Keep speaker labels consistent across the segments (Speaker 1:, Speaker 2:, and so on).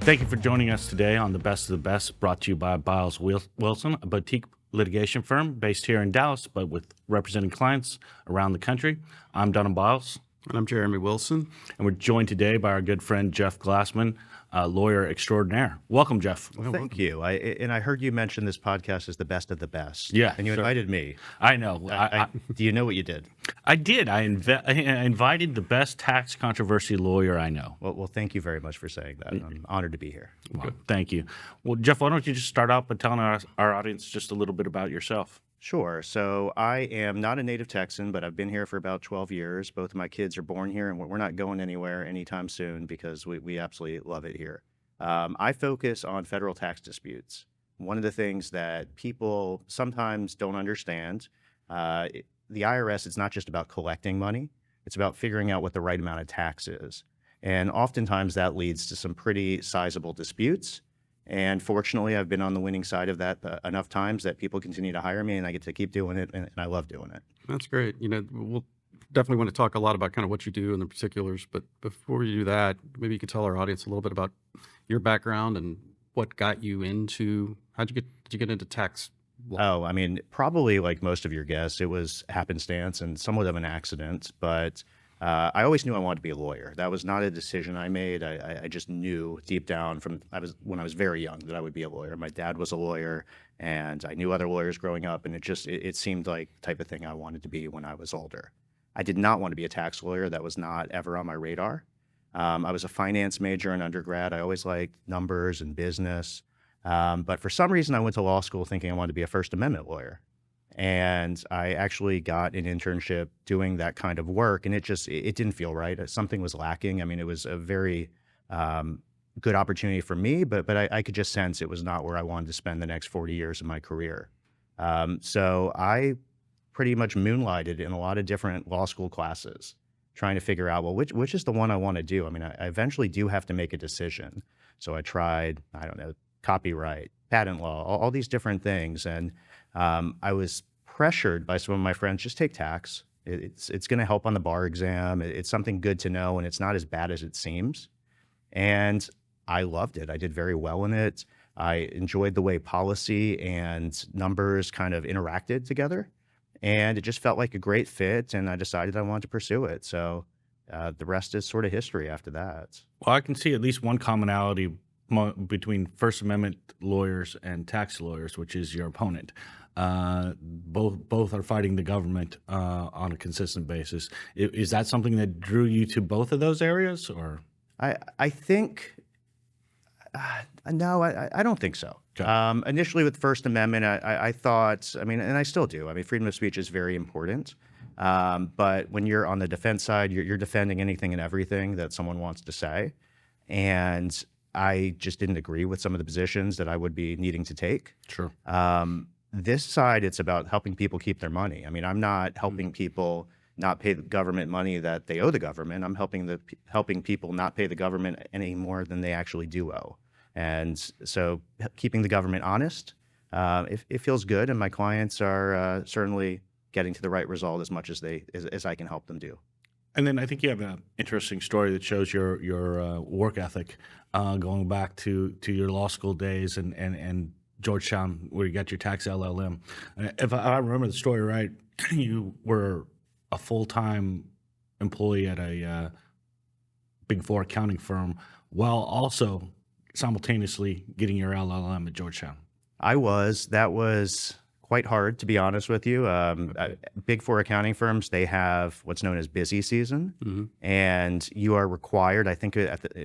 Speaker 1: Thank you for joining us today on The Best of the Best, brought to you by Biles Wilson, a boutique litigation firm based here in Dallas, but with representing clients around the country. I'm Dunham Biles.
Speaker 2: And I'm Jeremy Wilson.
Speaker 1: And we're joined today by our good friend, Jeff Glassman, lawyer extraordinaire. Welcome, Jeff.
Speaker 3: Well, thank you. I heard you mention this podcast is the best of the best.
Speaker 1: Yeah.
Speaker 3: And you invited me.
Speaker 1: I know.
Speaker 3: Do you know what you did?
Speaker 1: I did. I invited the best tax controversy lawyer I know.
Speaker 3: Well, thank you very much for saying that. I'm honored to be here.
Speaker 1: Well, thank you. Well, Jeff, why don't you just start out by telling our audience just a little bit about yourself?
Speaker 3: Sure. So I am not a native Texan, but I've been here for about 12 years. Both of my kids are born here, and we're not going anywhere anytime soon because we absolutely love it here. I focus on federal tax disputes. One of the things that people sometimes don't understand, the IRS, it's not just about collecting money. It's about figuring out what the right amount of tax is. And oftentimes that leads to some pretty sizable disputes. And fortunately, I've been on the winning side of that enough times that people continue to hire me, and I get to keep doing it, and I love doing it.
Speaker 2: That's great. We'll definitely want to talk a lot about kind of what you do and the particulars. But before you do that, maybe you could tell our audience a little bit about your background and what got you into, did you get into tax law?
Speaker 3: Oh, I mean, probably like most of your guests, it was happenstance and somewhat of an accident, but I always knew I wanted to be a lawyer. That was not a decision I made. I just knew deep down when I was very young that I would be a lawyer. My dad was a lawyer, and I knew other lawyers growing up, and it seemed like the type of thing I wanted to be when I was older. I did not want to be a tax lawyer. That was not ever on my radar. I was a finance major in undergrad. I always liked numbers and business. But for some reason, I went to law school thinking I wanted to be a First Amendment lawyer. And I actually got an internship doing that kind of work, and it didn't feel right. Something was lacking. I mean, it was a very good opportunity for me, but I could just sense it was not where I wanted to spend the next 40 years of my career. So I pretty much moonlighted in a lot of different law school classes, trying to figure out, well, which is the one I want to do? I mean, I eventually do have to make a decision. So I tried, I don't know, copyright, patent law, all these different things. And I was pressured by some of my friends, just take tax. It's going to help on the bar exam. It's something good to know, and it's not as bad as it seems. And I loved it. I did very well in it. I enjoyed the way policy and numbers kind of interacted together. And it just felt like a great fit, and I decided I wanted to pursue it. So the rest is sort of history after that.
Speaker 1: Well, I can see at least one commonality between First Amendment lawyers and tax lawyers, which is your opponent. Both are fighting the government on a consistent basis. Is that something that drew you to both of those areas, or?
Speaker 3: I think no, I don't think so. Okay. Initially with First Amendment, I thought, I mean, and I still do. I mean, freedom of speech is very important. But when you're on the defense side, you're defending anything and everything that someone wants to say. And I just didn't agree with some of the positions that I would be needing to take.
Speaker 1: Sure.
Speaker 3: This side, it's about helping people keep their money. I mean, I'm not helping people not pay the government money that they owe the government. I'm helping people not pay the government any more than they actually do owe. And so keeping the government honest, it feels good, and my clients are certainly getting to the right result as much as I can help them do.
Speaker 1: And then I think you have an interesting story that shows your work ethic, going back to your law school days and Georgetown, where you got your tax LLM. If I remember the story right, you were a full-time employee at a Big Four accounting firm while also simultaneously getting your LLM at Georgetown.
Speaker 3: That was quite hard, to be honest with you. Big Four accounting firms, they have what's known as busy season, and you are required, I think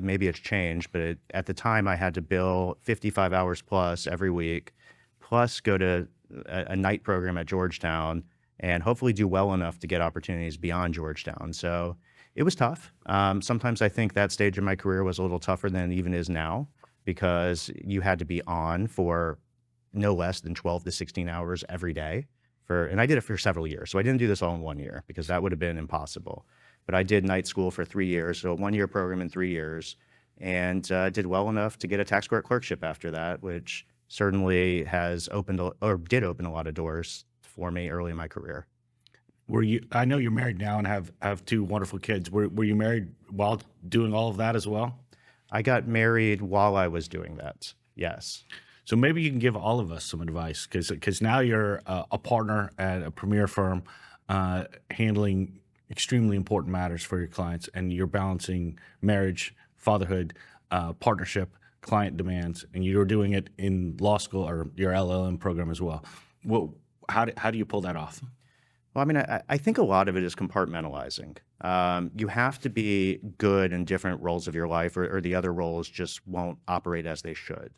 Speaker 3: maybe it's changed, but at the time I had to bill 55 hours plus every week, plus go to a night program at Georgetown, and hopefully do well enough to get opportunities beyond Georgetown. So it was tough. Sometimes I think that stage of my career was a little tougher than it even is now, because you had to be on for no less than 12 to 16 hours every day. And I did it for several years. So I didn't do this all in 1 year, because that would have been impossible. but I did night school for 3 years, so a 1-year program in 3 years, and did well enough to get a tax court clerkship after that, which certainly has opened or did open a lot of doors for me early in my career.
Speaker 1: Were you? I know you're married now and have two wonderful kids. Were you married while doing all of that as well?
Speaker 3: I got married while I was doing that. Yes.
Speaker 1: So maybe you can give all of us some advice, because now you're a partner at a premier firm, handling extremely important matters for your clients, and you're balancing marriage, fatherhood, partnership, client demands, and you're doing it in law school or your LLM program as well. Well, how do you pull that off?
Speaker 3: Well, I mean, I think a lot of it is compartmentalizing. You have to be good in different roles of your life, or the other roles just won't operate as they should.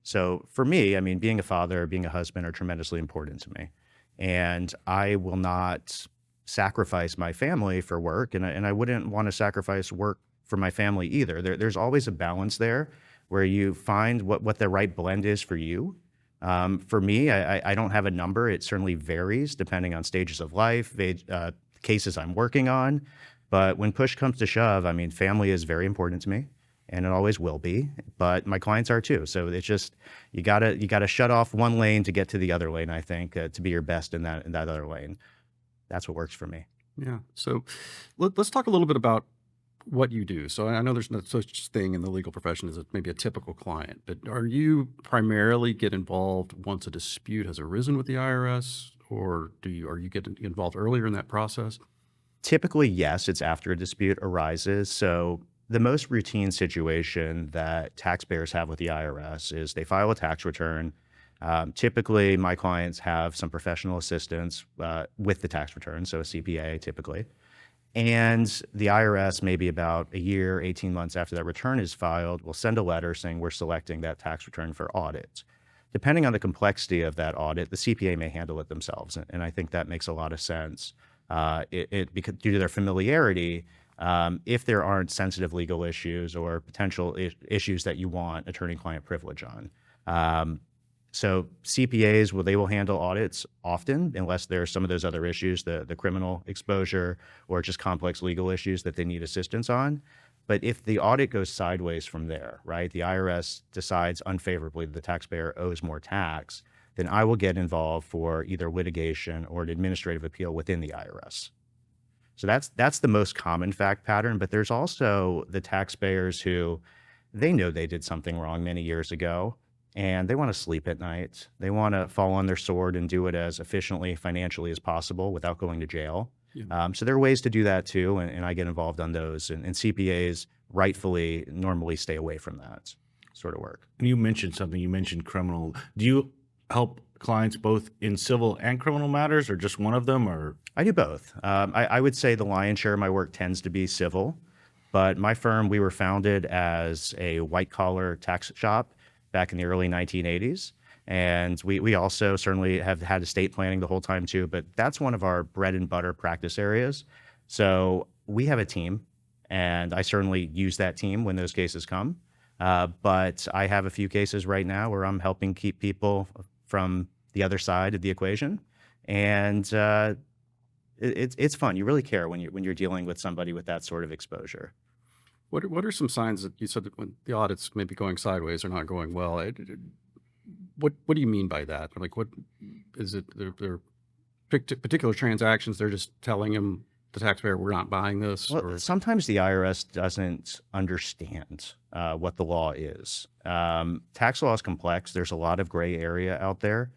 Speaker 3: So for me, I mean, being a father, being a husband are tremendously important to me. And I will not sacrifice my family for work, and I wouldn't want to sacrifice work for my family either. There's always a balance there where you find what the right blend is for you. For me, I don't have a number. It certainly varies depending on stages of life, cases I'm working on. But when push comes to shove, I mean, family is very important to me, and it always will be. But my clients are too. So it's just you gotta shut off one lane to get to the other lane. I think to be your best in that other lane. That's what works for me.
Speaker 2: Yeah. So let's talk a little bit about what you do. So I know there's no such thing in the legal profession as maybe a typical client, but are you primarily get involved once a dispute has arisen with the IRS, or are you get involved earlier in that process?
Speaker 3: Typically, yes, it's after a dispute arises. So the most routine situation that taxpayers have with the IRS is they file a tax return. Typically, my clients have some professional assistance with the tax return, so a CPA typically. And the IRS, maybe about a year, 18 months after that return is filed, will send a letter saying we're selecting that tax return for audit. Depending on the complexity of that audit, the CPA may handle it themselves. And I think that makes a lot of sense. Because due to their familiarity, if there aren't sensitive legal issues or potential issues that you want attorney-client privilege on. So CPAs, they will handle audits often, unless there's some of those other issues, the criminal exposure or just complex legal issues that they need assistance on. But if the audit goes sideways from there, right, the IRS decides unfavorably that the taxpayer owes more tax, then I will get involved for either litigation or an administrative appeal within the IRS. So that's the most common fact pattern. But there's also the taxpayers who they know they did something wrong many years ago, and they want to sleep at night. They want to fall on their sword and do it as efficiently financially as possible without going to jail. Yeah. So there are ways to do that too, and I get involved on those. And CPAs rightfully normally stay away from that sort of work.
Speaker 1: And you mentioned something. You mentioned criminal. Do you help clients both in civil and criminal matters, or just one of them? Or
Speaker 3: I do both. I would say the lion's share of my work tends to be civil, but my firm, we were founded as a white-collar tax shop back in the early 1980s. And we also certainly have had estate planning the whole time too, but that's one of our bread and butter practice areas. So we have a team, and I certainly use that team when those cases come. But I have a few cases right now where I'm helping keep people from the other side of the equation. And it's fun. You really care when you're dealing with somebody with that sort of exposure.
Speaker 2: What are some signs that you said that when the audits may be going sideways or not going well? What do you mean by that? Like, what is it? They're particular transactions. They're just telling them, the taxpayer, we're not buying this.
Speaker 3: Well, sometimes the IRS doesn't understand what the law is. Tax law is complex. There's a lot of gray area out there,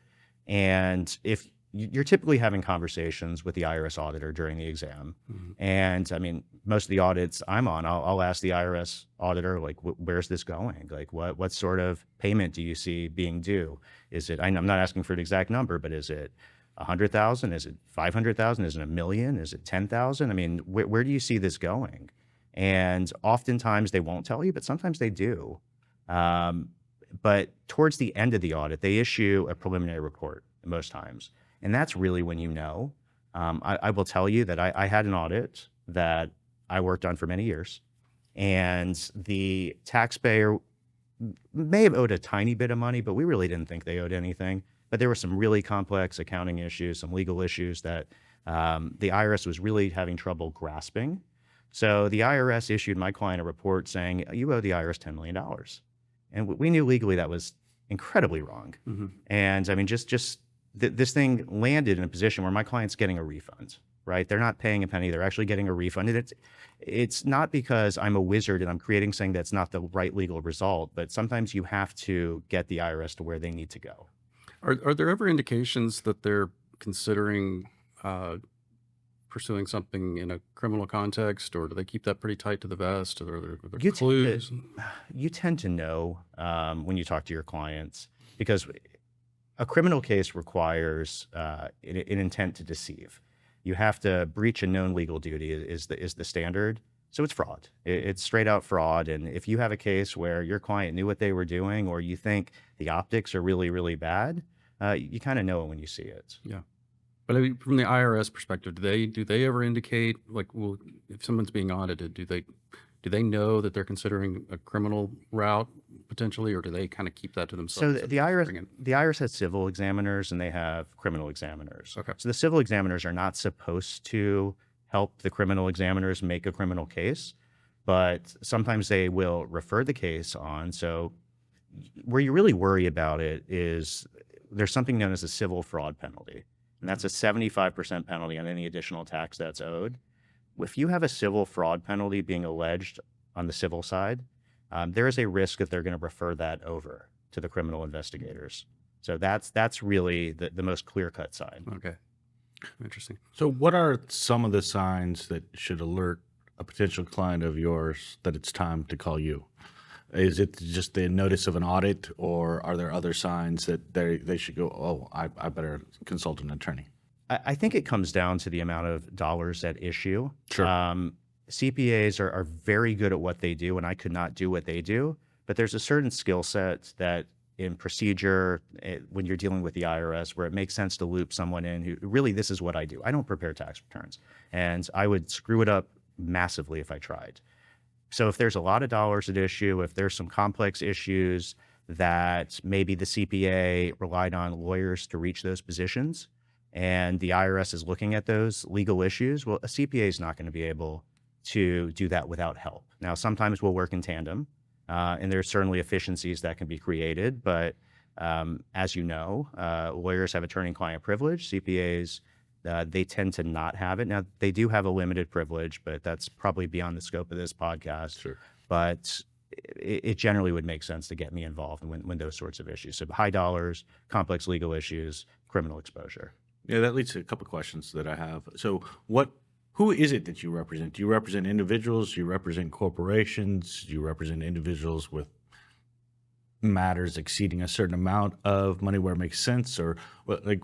Speaker 3: and if you're typically having conversations with the IRS auditor during the exam. Mm-hmm. And I mean, most of the audits I'm on, I'll ask the IRS auditor, like, where's this going? Like, what sort of payment do you see being due? Is it, I'm not asking for an exact number, but is it 100,000? Is it 500,000? Is it $1 million? Is it 10,000? I mean, where do you see this going? And oftentimes they won't tell you, but sometimes they do. But towards the end of the audit, they issue a preliminary report most times. And that's really when you know. I will tell you that I had an audit that I worked on for many years, and the taxpayer may have owed a tiny bit of money, but we really didn't think they owed anything. But there were some really complex accounting issues, some legal issues that the IRS was really having trouble grasping. So the IRS issued my client a report saying, you owe the IRS $10 million. And we knew legally that was incredibly wrong. And I mean, this thing landed in a position where my client's getting a refund, right? They're not paying a penny. They're actually getting a refund. And it's not because I'm a wizard and I'm creating something that's not the right legal result, but sometimes you have to get the IRS to where they need to go.
Speaker 2: Are there ever indications that they're considering pursuing something in a criminal context, or do they keep that pretty tight to the vest? Or are there
Speaker 3: You
Speaker 2: clues?
Speaker 3: You tend to know when you talk to your clients, because a criminal case requires an intent to deceive. You have to breach a known legal duty is the standard. So it's fraud. It's straight out fraud. And if you have a case where your client knew what they were doing, or you think the optics are really, really bad, you kind of know it when you see it.
Speaker 2: Yeah. But I mean, from the IRS perspective, do they ever indicate, like, well, if someone's being audited, do they know that they're considering a criminal route potentially, or do they kind of keep that to
Speaker 3: So
Speaker 2: themselves?
Speaker 3: the IRS has civil examiners and they have criminal examiners.
Speaker 2: Okay.
Speaker 3: So the civil examiners are not supposed to help the criminal examiners make a criminal case, but sometimes they will refer the case on. So where you really worry about it is there's something known as a civil fraud penalty, and that's a 75% penalty on any additional tax that's owed. If you have a civil fraud penalty being alleged on the civil side, there is a risk that they're going to refer that over to the criminal investigators. So that's really the most clear-cut side.
Speaker 2: Okay. Interesting.
Speaker 1: So what are some of the signs that should alert a potential client of yours that it's time to call you? Is it just the notice of an audit, or are there other signs that they should go, oh, I better consult an attorney?
Speaker 3: I think it comes down to the amount of dollars at issue.
Speaker 1: Sure.
Speaker 3: CPAs are very good at what they do, and I could not do what they do. But there's a certain skill set that in procedure, when you're dealing with the IRS, where it makes sense to loop someone in who really, this is what I do. I don't prepare tax returns, and I would screw it up massively if I tried. So if there's a lot of dollars at issue, if there's some complex issues that maybe the CPA relied on lawyers to reach those positions, and the IRS is looking at those legal issues, well, a CPA is not going to be able to do that without help. Now, sometimes we'll work in tandem, and there's certainly efficiencies that can be created. But as you know, lawyers have attorney-client privilege. CPAs, they tend to not have it. Now, they do have a limited privilege, but that's probably beyond the scope of this podcast.
Speaker 1: Sure.
Speaker 3: But it generally would make sense to get me involved when those sorts of issues. So high dollars, complex legal issues, criminal exposure.
Speaker 1: Yeah, that leads to a couple of questions that I have. So who is it that you represent? Do you represent individuals? Do you represent corporations? Do you represent individuals with matters exceeding a certain amount of money where it makes sense? Or like,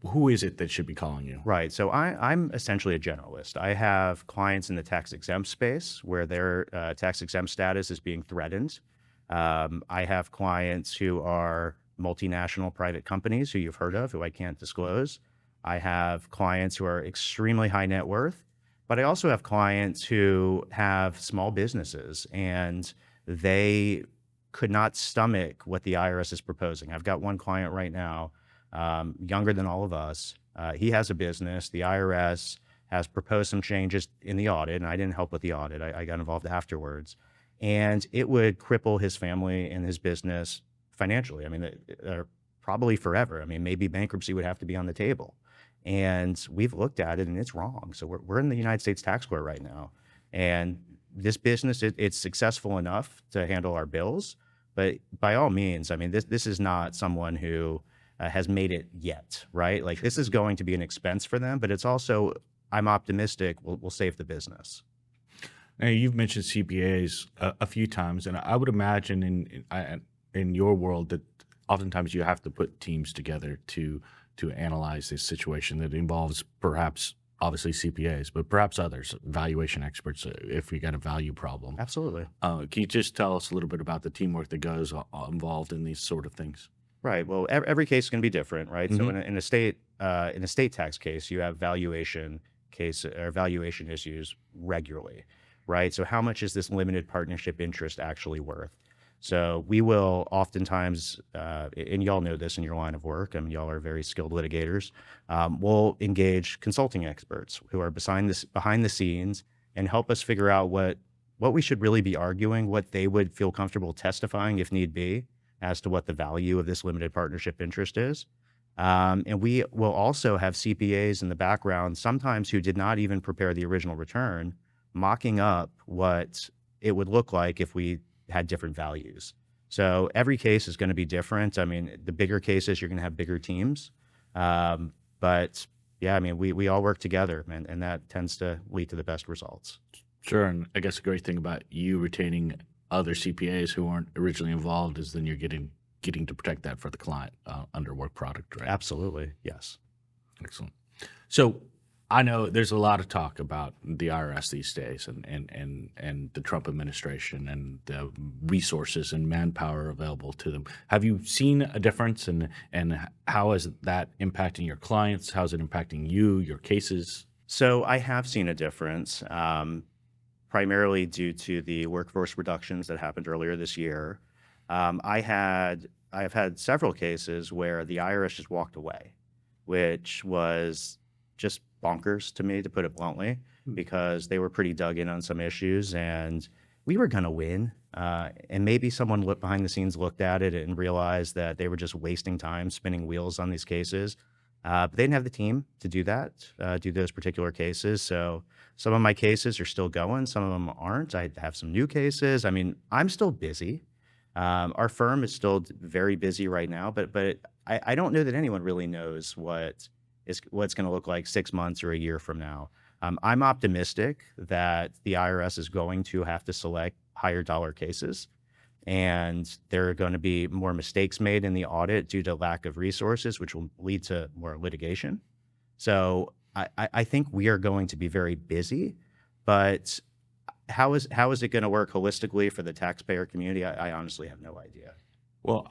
Speaker 1: who is it that should be calling you?
Speaker 3: Right. So I'm essentially a generalist. I have clients in the tax exempt space where their tax exempt status is being threatened. I have clients who are multinational private companies who you've heard of, who I can't disclose. I have clients who are extremely high net worth, but I also have clients who have small businesses and they could not stomach what the IRS is proposing. I've got one client right now, younger than all of us. He has a business. The IRS has proposed some changes in the audit, and I didn't help with the audit. I got involved afterwards. And it would cripple his family and his business financially. I mean, probably forever. I mean, maybe bankruptcy would have to be on the table. And we've looked at it, and it's wrong. So we're in the United States tax court right now. And this business, it's successful enough to handle our bills. But by all means, I mean, this is not someone who has made it yet, right? Like, this is going to be an expense for them, but it's also, I'm optimistic, we'll save the business.
Speaker 1: Now, you've mentioned CPAs a few times, and I would imagine in your world that oftentimes you have to put teams together to analyze this situation that involves perhaps, obviously CPAs, but perhaps others, valuation experts, if we got a value problem.
Speaker 3: Absolutely.
Speaker 1: Can you just tell us a little bit about the teamwork that goes involved in these sort of things?
Speaker 3: Right. Well, every case is going to be different, right? So in a state tax case, you have valuation issues regularly, right? So how much is this limited partnership interest actually worth? So we will oftentimes, and y'all know this in your line of work, I mean, y'all are very skilled litigators, we'll engage consulting experts who are behind the scenes and help us figure out what we should really be arguing, what they would feel comfortable testifying if need be, as to what the value of this limited partnership interest is. And we will also have CPAs in the background, sometimes who did not even prepare the original return, mocking up what it would look like if we had different values. So every case is going to be different. I mean, the bigger cases, you're going to have bigger teams. But yeah, I mean, we all work together, and that tends to lead to the best results.
Speaker 1: Sure, and I guess the great thing about you retaining other CPAs who weren't originally involved is then you're getting to protect that for the client under work product, right?
Speaker 3: Absolutely, yes.
Speaker 1: Excellent. So I know there's a lot of talk about the IRS these days and the Trump administration and the resources and manpower available to them. Have you seen a difference, and how is that impacting your clients? How is it impacting you, your cases?
Speaker 3: So I have seen a difference, primarily due to the workforce reductions that happened earlier this year. I have had several cases where the IRS just walked away, which was just bonkers to me, to put it bluntly, because they were pretty dug in on some issues, and we were going to win. And maybe someone behind the scenes looked at it and realized that they were just wasting time spinning wheels on these cases. But they didn't have the team to do that, do those particular cases. So some of my cases are still going, some of them aren't. I have some new cases. I mean, I'm still busy. Our firm is still very busy right now, but I don't know that anyone really knows what's going to look like 6 months or a year from now. I'm optimistic that the IRS is going to have to select higher dollar cases, and there are going to be more mistakes made in the audit due to lack of resources, which will lead to more litigation. So I think we are going to be very busy, but how is it going to work holistically for the taxpayer community? I honestly have no idea.
Speaker 1: Well,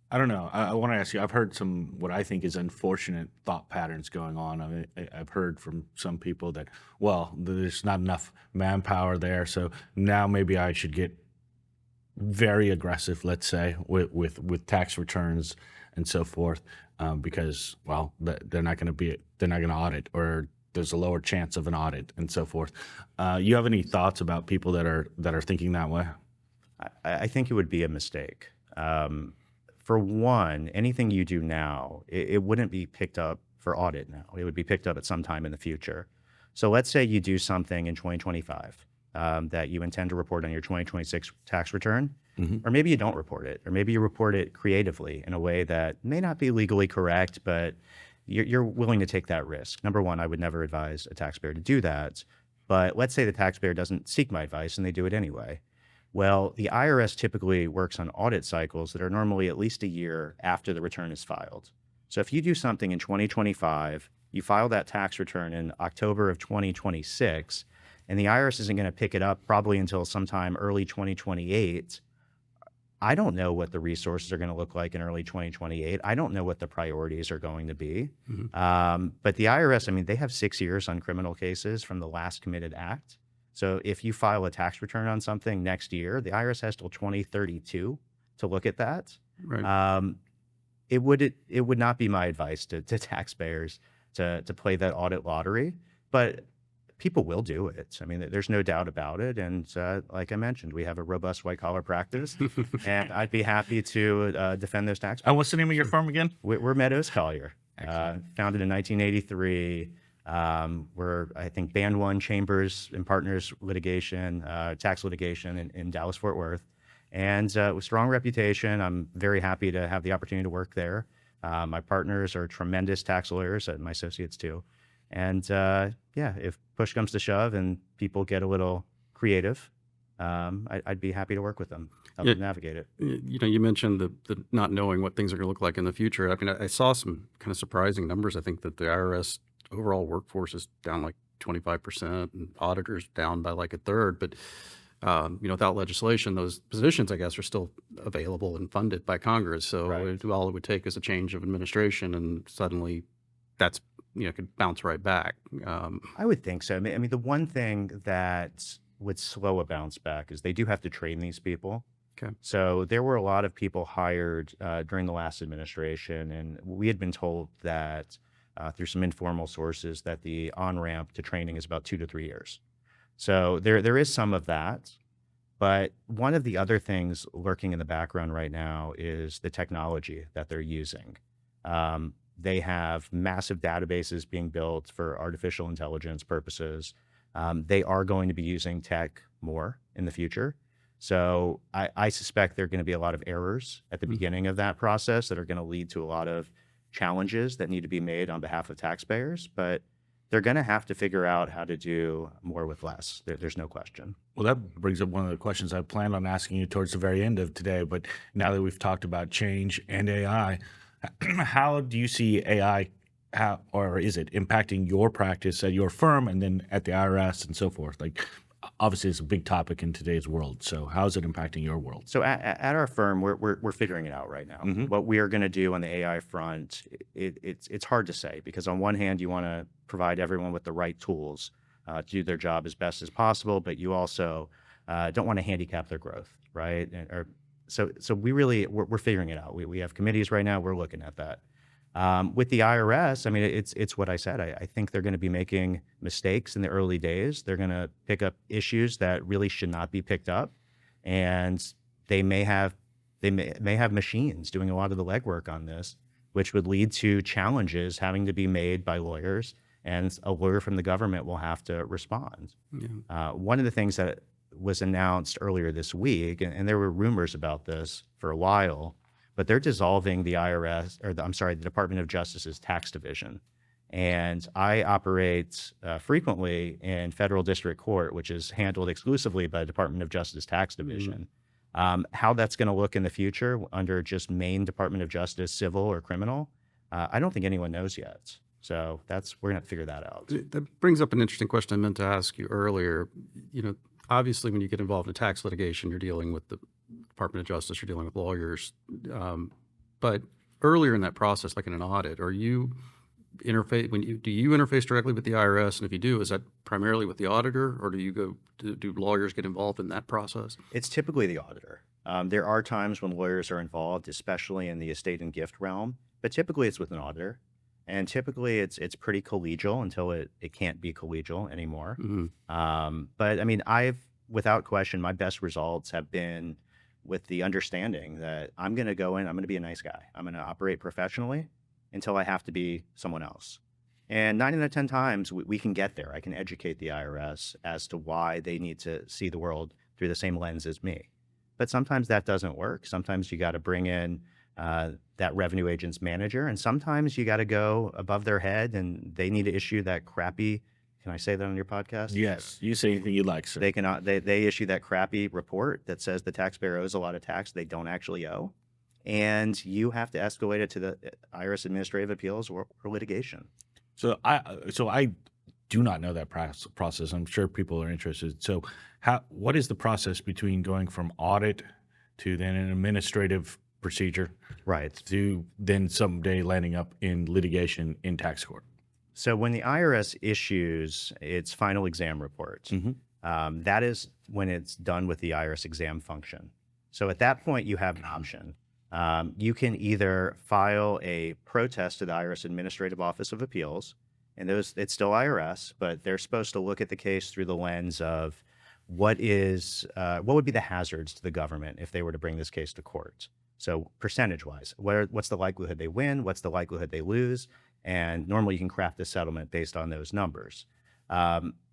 Speaker 1: I don't know. I want to ask you, I've heard some what I think is unfortunate thought patterns going on. I mean, I've heard from some people that, well, there's not enough manpower there, so now maybe I should get very aggressive, let's say, with tax returns and so forth, because, well, they're not going to audit, or there's a lower chance of an audit and so forth. You have any thoughts about people that are thinking that way?
Speaker 3: I think it would be a mistake. For one, anything you do now, it wouldn't be picked up for audit now. It would be picked up at some time in the future. So let's say you do something in 2025 that you intend to report on your 2026 tax return, or maybe you don't report it, or maybe you report it creatively in a way that may not be legally correct, but you're willing to take that risk. Number one, I would never advise a taxpayer to do that. But let's say the taxpayer doesn't seek my advice and they do it anyway. Well, the IRS typically works on audit cycles that are normally at least a year after the return is filed. So if you do something in 2025, you file that tax return in October of 2026, and the IRS isn't going to pick it up probably until sometime early 2028. I don't know what the resources are going to look like in early 2028. I don't know what the priorities are going to be. But the IRS, I mean, they have 6 years on criminal cases from the last committed act. So if you file a tax return on something next year, the IRS has till 2032 to look at that.
Speaker 2: Right.
Speaker 3: It would not be my advice to taxpayers to play that audit lottery, but people will do it. I mean, there's no doubt about it. And like I mentioned, we have a robust white collar practice, and I'd be happy to defend those taxpayers.
Speaker 1: And what's the name of your firm again?
Speaker 3: We're Meadows Collier, founded in 1983. We're, I think, Band 1 Chambers and Partners litigation, tax litigation in Dallas, Fort Worth. And with strong reputation, I'm very happy to have the opportunity to work there. My partners are tremendous tax lawyers, my associates too. And yeah, if push comes to shove and people get a little creative, I'd be happy to work with them, help them navigate it.
Speaker 2: You know, you mentioned the not knowing what things are going to look like in the future. I mean, I saw some kind of surprising numbers. I think that the IRS overall workforce is down like 25%, and auditors down by like a third. But you know, without legislation, those positions, I guess, are still available and funded by Congress. So all it would take is a change of administration, and suddenly that's, you know, could bounce right back.
Speaker 3: I would think so. I mean, the one thing that would slow a bounce back is they do have to train these people.
Speaker 2: Okay.
Speaker 3: So there were a lot of people hired during the last administration, and we had been told that through some informal sources that the on-ramp to training is about 2 to 3 years. So there is some of that. But one of the other things lurking in the background right now is the technology that they're using. They have massive databases being built for artificial intelligence purposes. They are going to be using tech more in the future. So I suspect there are going to be a lot of errors at the beginning of that process that are going to lead to a lot of challenges that need to be made on behalf of taxpayers. But they're going to have to figure out how to do more with less. There's no question.
Speaker 1: Well, that brings up one of the questions I planned on asking you towards the very end of today. But now that we've talked about change and AI, how do you see AI, or is it impacting your practice at your firm and then at the IRS and so forth? Like, obviously, it's a big topic in today's world. So, how is it impacting your world?
Speaker 3: So at our firm, we're figuring it out right now. What we are going to do on the AI front, it's hard to say, because on one hand, you want to provide everyone with the right tools to do their job as best as possible, but you also don't want to handicap their growth, right? So we're figuring it out. We have committees right now. We're looking at that. With the IRS, I mean, it's what I said. I think they're going to be making mistakes in the early days. They're going to pick up issues that really should not be picked up, and they may have machines doing a lot of the legwork on this, which would lead to challenges having to be made by lawyers, and a lawyer from the government will have to respond.
Speaker 2: Yeah.
Speaker 3: One of the things that was announced earlier this week, and there were rumors about this for a while, but they're dissolving the IRS, the Department of Justice's tax division. And I operate frequently in federal district court, which is handled exclusively by the Department of Justice tax division. How that's going to look in the future under just Maine Department of Justice, civil or criminal, I don't think anyone knows yet. So we're going to figure that out.
Speaker 2: That brings up an interesting question I meant to ask you earlier. Obviously, when you get involved in tax litigation, you're dealing with the Department of Justice, you're dealing with lawyers. But earlier in that process, like in an audit, do you interface directly with the IRS? And if you do, is that primarily with the auditor, or do lawyers get involved in that process?
Speaker 3: It's typically the auditor. There are times when lawyers are involved, especially in the estate and gift realm, but typically it's with an auditor. And typically it's pretty collegial until it can't be collegial anymore. But I mean, without question, my best results have been with the understanding that I'm going to go in, I'm going to be a nice guy. I'm going to operate professionally until I have to be someone else. And 9 out of 10 times we can get there. I can educate the IRS as to why they need to see the world through the same lens as me. But sometimes that doesn't work. Sometimes you got to bring in that revenue agent's manager, and sometimes you got to go above their head and they need to issue that crappy, can I say that on your podcast?
Speaker 1: Yes, you say anything you like, sir.
Speaker 3: They issue that crappy report that says the taxpayer owes a lot of tax they don't actually owe, and you have to escalate it to the IRS Administrative Appeals or litigation.
Speaker 1: So I do not know that process. I'm sure people are interested. So what is the process between going from audit to then an administrative procedure,
Speaker 3: right,
Speaker 1: to then someday landing up in litigation in tax court?
Speaker 3: So when the IRS issues its final exam report, that is when it's done with the IRS exam function. So at that point, you have an option. You can either file a protest to the IRS Administrative Office of Appeals, and it's still IRS, but they're supposed to look at the case through the lens of what would be the hazards to the government if they were to bring this case to court. So percentage-wise, what's the likelihood they win? What's the likelihood they lose? And normally you can craft a settlement based on those numbers.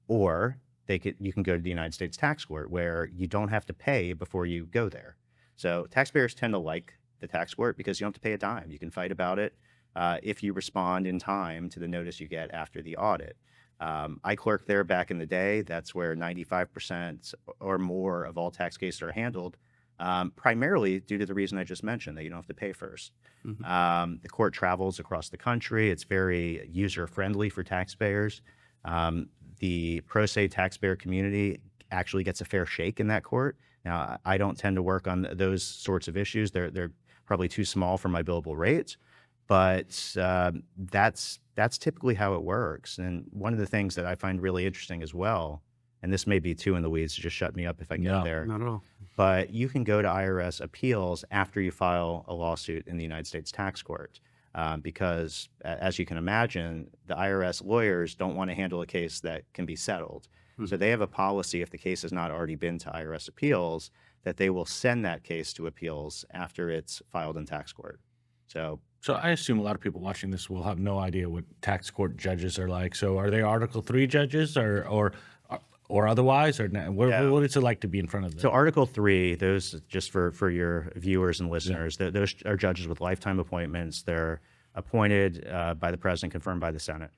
Speaker 3: Or you can go to the United States Tax Court, where you don't have to pay before you go there. So taxpayers tend to like the tax court because you don't have to pay a dime. You can fight about it if you respond in time to the notice you get after the audit. I clerked there back in the day. That's where 95% or more of all tax cases are handled. Primarily due to the reason I just mentioned, that you don't have to pay first. The court travels across the country. It's very user-friendly for taxpayers. The pro se taxpayer community actually gets a fair shake in that court. Now, I don't tend to work on those sorts of issues. They're probably too small for my billable rates, but that's typically how it works. And one of the things that I find really interesting as well, and this may be too in the weeds, so just shut me up if I get there.
Speaker 2: Not at all.
Speaker 3: But you can go to IRS appeals after you file a lawsuit in the United States Tax Court, because as you can imagine, the IRS lawyers don't want to handle a case that can be settled. So they have a policy, if the case has not already been to IRS appeals, that they will send that case to appeals after it's filed in tax court. So
Speaker 1: So I assume a lot of people watching this will have no idea what tax court judges are like. So are they Article 3 judges or otherwise, or what is it like to be in front of them?
Speaker 3: So Article 3, those, just for your viewers and listeners, those are judges with lifetime appointments. They're appointed by the president, confirmed by the Senate.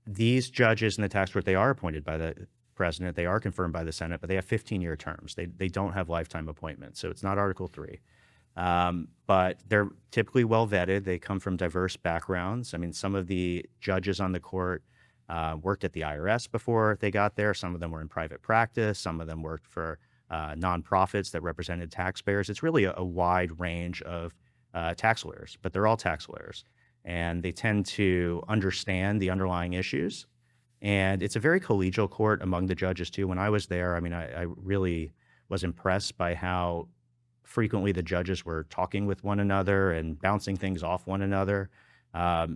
Speaker 3: These judges in the tax court, they are appointed by the president, they are confirmed by the Senate, but they have 15-year terms. They don't have lifetime appointments, so it's not Article 3. But they're typically well vetted. They come from diverse backgrounds. I mean, some of the judges on the court worked at the IRS before they got there. Some of them were in private practice. Some of them worked for nonprofits that represented taxpayers. It's really a wide range of tax lawyers, but they're all tax lawyers. And they tend to understand the underlying issues. And it's a very collegial court among the judges, too. When I was there, I mean, I really was impressed by how frequently the judges were talking with one another and bouncing things off one another.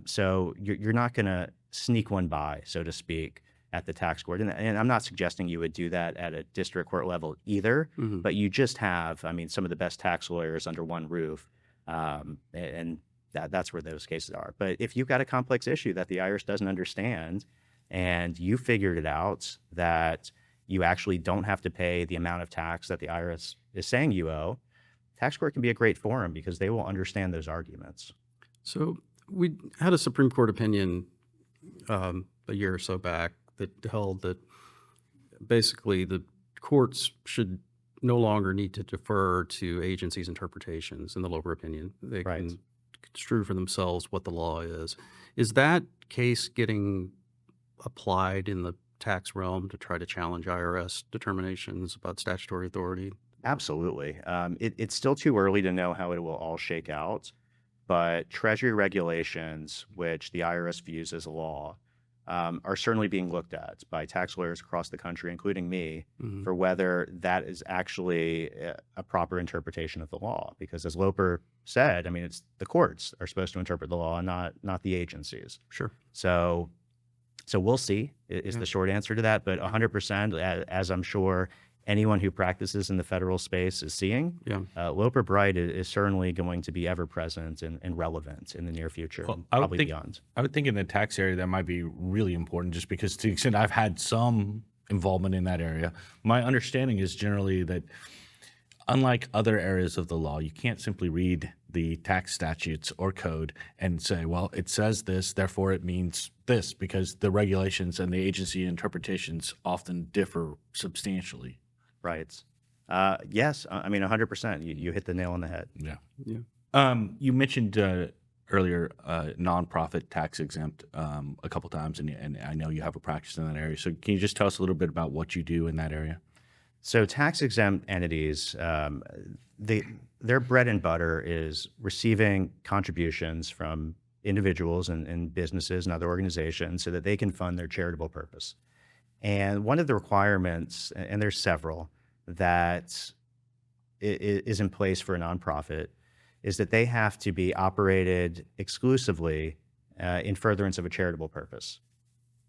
Speaker 3: So you're not going to sneak one by, so to speak, at the tax court. And I'm not suggesting you would do that at a district court level either, but you just have, I mean, some of the best tax lawyers under one roof. And that's where those cases are. But if you've got a complex issue that the IRS doesn't understand and you figured it out that you actually don't have to pay the amount of tax that the IRS is saying you owe, tax court can be a great forum because they will understand those arguments.
Speaker 2: So we had a Supreme Court opinion a year or so back that held that basically the courts should no longer need to defer to agencies' interpretations in the lower opinion. They can construe for themselves what the law is. Is that case getting applied in the tax realm to try to challenge IRS determinations about statutory authority?
Speaker 3: Absolutely. It's still too early to know how it will all shake out, but Treasury regulations, which the IRS views as a law, are certainly being looked at by tax lawyers across the country, including me, for whether that is actually a proper interpretation of the law. Because as Loper said, I mean, it's the courts are supposed to interpret the law, not the agencies.
Speaker 2: Sure.
Speaker 3: So we'll see is the short answer to that. But 100%, as I'm sure anyone who practices in the federal space is seeing, Loper Bright is certainly going to be ever present and relevant in the near future, and probably beyond.
Speaker 1: I would think in the tax area that might be really important, just because to the extent I've had some involvement in that area, my understanding is generally that unlike other areas of the law, you can't simply read the tax statutes or code and say, well, it says this, therefore it means this, because the regulations and the agency interpretations often differ substantially.
Speaker 3: Right. Yes. I mean, 100%. You hit the nail on the head.
Speaker 1: Yeah. You mentioned earlier nonprofit tax exempt a couple times, and I know you have a practice in that area. So can you just tell us a little bit about what you do in that area?
Speaker 3: So tax exempt entities, their bread and butter is receiving contributions from individuals and businesses and other organizations so that they can fund their charitable purpose. And one of the requirements, and there's several, that is in place for a nonprofit is that they have to be operated exclusively in furtherance of a charitable purpose.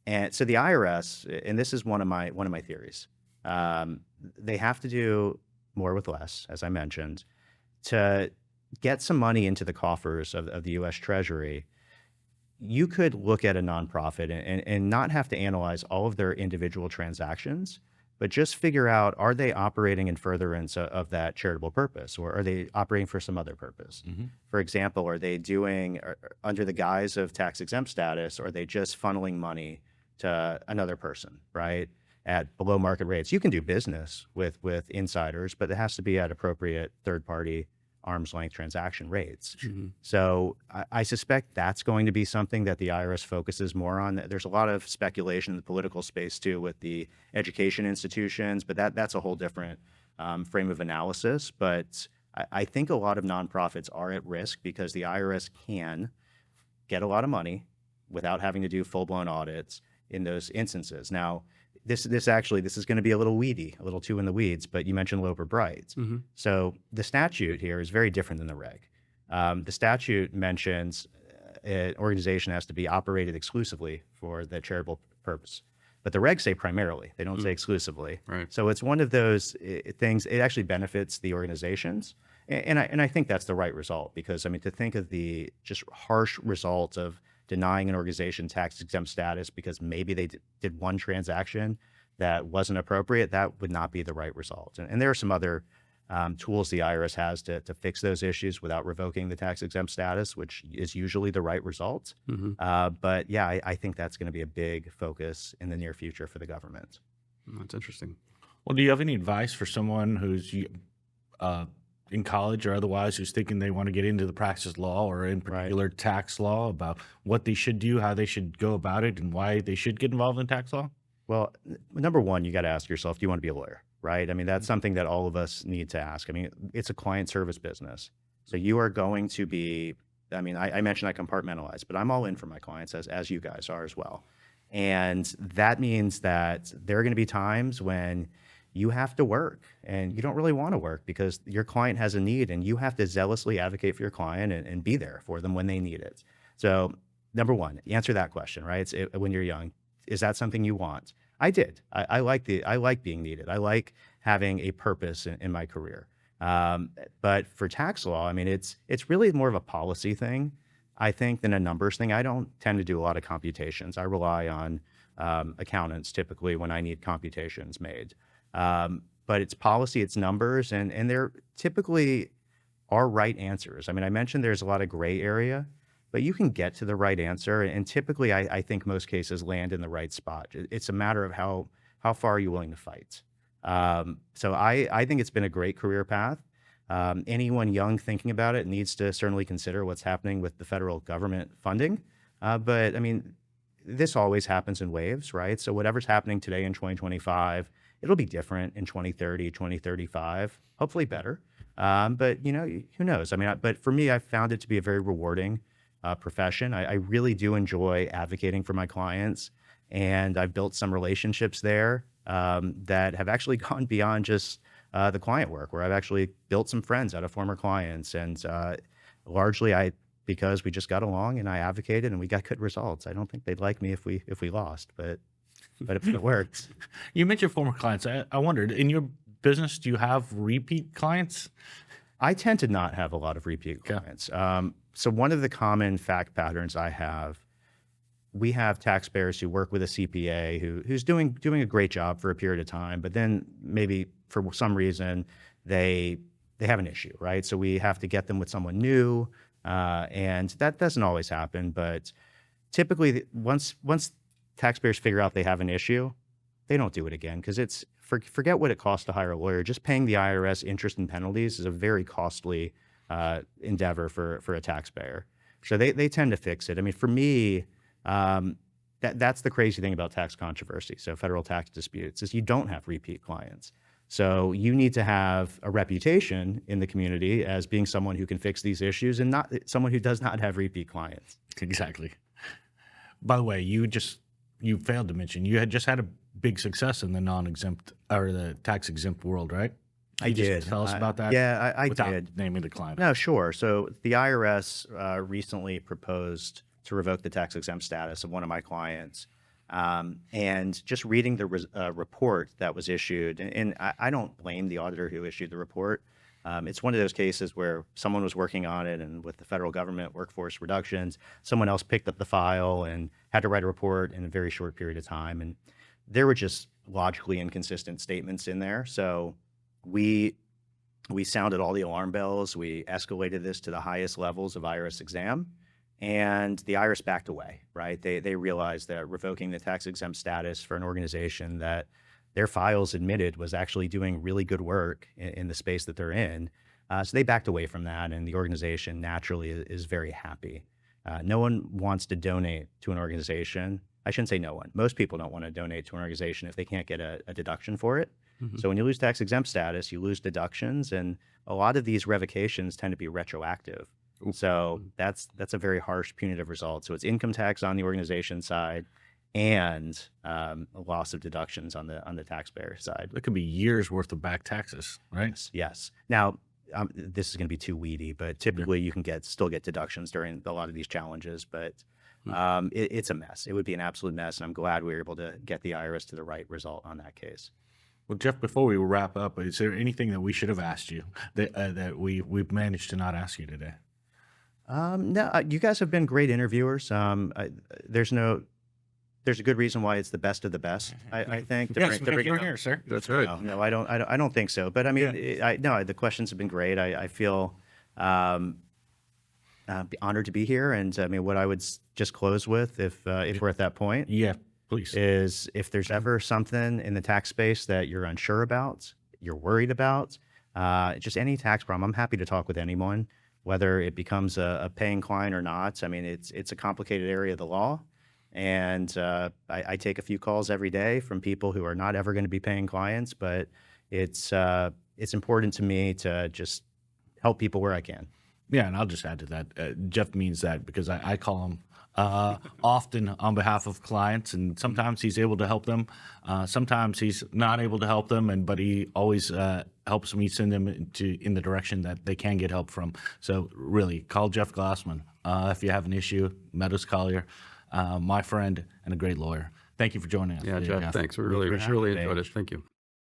Speaker 3: And so the IRS, and this is one of my theories, they have to do more with less, as I mentioned, to get some money into the coffers of the U.S. Treasury. You could look at a nonprofit and not have to analyze all of their individual transactions, but just figure out, are they operating in furtherance of that charitable purpose, or are they operating for some other purpose? For example, are they doing under the guise of tax exempt status, or are they just funneling money to another person, right, at below market rates? You can do business with insiders, but it has to be at appropriate third-party arm's length transaction rates. So I suspect that's going to be something that the IRS focuses more on. There's a lot of speculation in the political space too with the education institutions, but that's a whole different frame of analysis. But I think a lot of nonprofits are at risk because the IRS can get a lot of money without having to do full-blown audits in those instances. Now, this is going to be a little weedy, a little too in the weeds, but you mentioned Loper Bright. So the statute here is very different than the reg. The statute mentions an organization has to be operated exclusively for the charitable purpose. but the regs say primarily. They don't say exclusively.
Speaker 2: Right.
Speaker 3: So it's one of those things. It actually benefits the organizations, and I think that's the right result, because I mean, to think of the just harsh result of denying an organization tax exempt status because maybe they did one transaction that wasn't appropriate, that would not be the right result. And there are some other tools the IRS has to fix those issues without revoking the tax exempt status, which is usually the right result. But yeah, I think that's going to be a big focus in the near future for the government.
Speaker 2: That's interesting.
Speaker 1: Well, do you have any advice for someone who's in college or otherwise who's thinking they want to get into the practice of law, or in particular tax law, about what they should do, how they should go about it, and why they should get involved in tax law?
Speaker 3: Well, number one, you got to ask yourself, do you want to be a lawyer, right? I mean, that's something that all of us need to ask. I mean, it's a client service business. So you are going to be, I mean, I mentioned I compartmentalize, but I'm all in for my clients, as you guys are as well. And that means that there are going to be times when you have to work and you don't really want to work because your client has a need, and you have to zealously advocate for your client and be there for them when they need it. So number one, answer that question, right? When you're young, is that something you want? I did. I like being needed. I like having a purpose in my career. But for tax law, I mean, it's really more of a policy thing, I think, than a numbers thing. I don't tend to do a lot of computations. I rely on accountants typically when I need computations made. But it's policy, it's numbers, and there typically are right answers. I mean, I mentioned there's a lot of gray area, but you can get to the right answer. And typically, I think most cases land in the right spot. It's a matter of how far are you willing to fight. So I think it's been a great career path. Anyone young thinking about it needs to certainly consider what's happening with the federal government funding. But I mean, this always happens in waves, right? So whatever's happening today in 2025, it'll be different in 2030, 2035, hopefully better. But you know, who knows? I mean, but for me, I found it to be a very rewarding profession. I really do enjoy advocating for my clients, and I've built some relationships there that have actually gone beyond just the client work, where I've actually built some friends out of former clients, and largely because we just got along and I advocated and we got good results. I don't think they'd like me if we lost, but it worked.
Speaker 1: You mentioned former clients. I wondered, in your business, do you have repeat clients?
Speaker 3: I tend to not have a lot of repeat clients. So one of the common fact patterns I have, we have taxpayers who work with a CPA who's doing a great job for a period of time, but then maybe for some reason they have an issue, right? So we have to get them with someone new, and that doesn't always happen. But typically, once taxpayers figure out they have an issue, they don't do it again, because forget what it costs to hire a lawyer. Just paying the IRS interest and penalties is a very costly endeavor for a taxpayer. So they tend to fix it. I mean, for me, that's the crazy thing about tax controversy. So federal tax disputes is you don't have repeat clients. So you need to have a reputation in the community as being someone who can fix these issues, and not someone who does not have repeat clients.
Speaker 1: Exactly. By the way, you failed to mention you had just had a big success in the non-exempt or the tax exempt world, right?
Speaker 3: I did.
Speaker 1: Tell us about that.
Speaker 3: Yeah, I
Speaker 1: without
Speaker 3: did.
Speaker 1: naming the client.
Speaker 3: No, sure. So the IRS recently proposed to revoke the tax exempt status of one of my clients. And just reading the report that was issued, and I don't blame the auditor who issued the report. It's one of those cases where someone was working on it, and with the federal government workforce reductions, someone else picked up the file and had to write a report in a very short period of time. And there were just logically inconsistent statements in there. So we sounded all the alarm bells. We escalated this to the highest levels of IRS exam, and the IRS backed away, right? They realized that revoking the tax exempt status for an organization that their files admitted was actually doing really good work in the space that they're in. So they backed away from that, and the organization naturally is very happy. No one wants to donate to an organization. I shouldn't say no one. Most people don't want to donate to an organization if they can't get a deduction for it. So when you lose tax exempt status, you lose deductions, and a lot of these revocations tend to be retroactive. So that's a very harsh punitive result. So it's income tax on the organization side, and a loss of deductions on the taxpayer side.
Speaker 1: It could be years worth of back taxes, right?
Speaker 3: Yes. Now, this is going to be too weedy, but typically you can still get deductions during a lot of these challenges. But It's a mess. It would be an absolute mess, and I'm glad we were able to get the IRS to the right result on that case.
Speaker 1: Well, Jeff, before we wrap up, is there anything that we should have asked you that we've managed to not ask you today?
Speaker 3: No, you guys have been great interviewers. There's a good reason why it's the best of the best. I think.
Speaker 1: Yes,
Speaker 3: to bring
Speaker 1: you're
Speaker 3: it up.
Speaker 1: here, sir.
Speaker 2: That's right.
Speaker 3: No, I don't think so. But I mean, no, the questions have been great. I feel honored to be here. And I mean, what I would just close with, if we're at that point,
Speaker 1: Yeah, please.
Speaker 3: is if there's ever something in the tax space that you're unsure about, you're worried about, just any tax problem, I'm happy to talk with anyone, whether it becomes a paying client or not. I mean, it's a complicated area of the law. And I take a few calls every day from people who are not ever going to be paying clients, but it's important to me to just help people where I can.
Speaker 1: Yeah, and I'll just add to that. Jeff means that because I call him often on behalf of clients, and sometimes he's able to help them. Sometimes he's not able to help them, but he always helps me send them in the direction that they can get help from. So really, call Jeff Glassman if you have an issue. Meadows Collier, my friend and a great lawyer. Thank you for joining us.
Speaker 2: Yeah,
Speaker 1: today,
Speaker 2: Jeff, thanks. We really
Speaker 1: appreciate
Speaker 2: really
Speaker 1: it.
Speaker 2: enjoyed it. Thank you.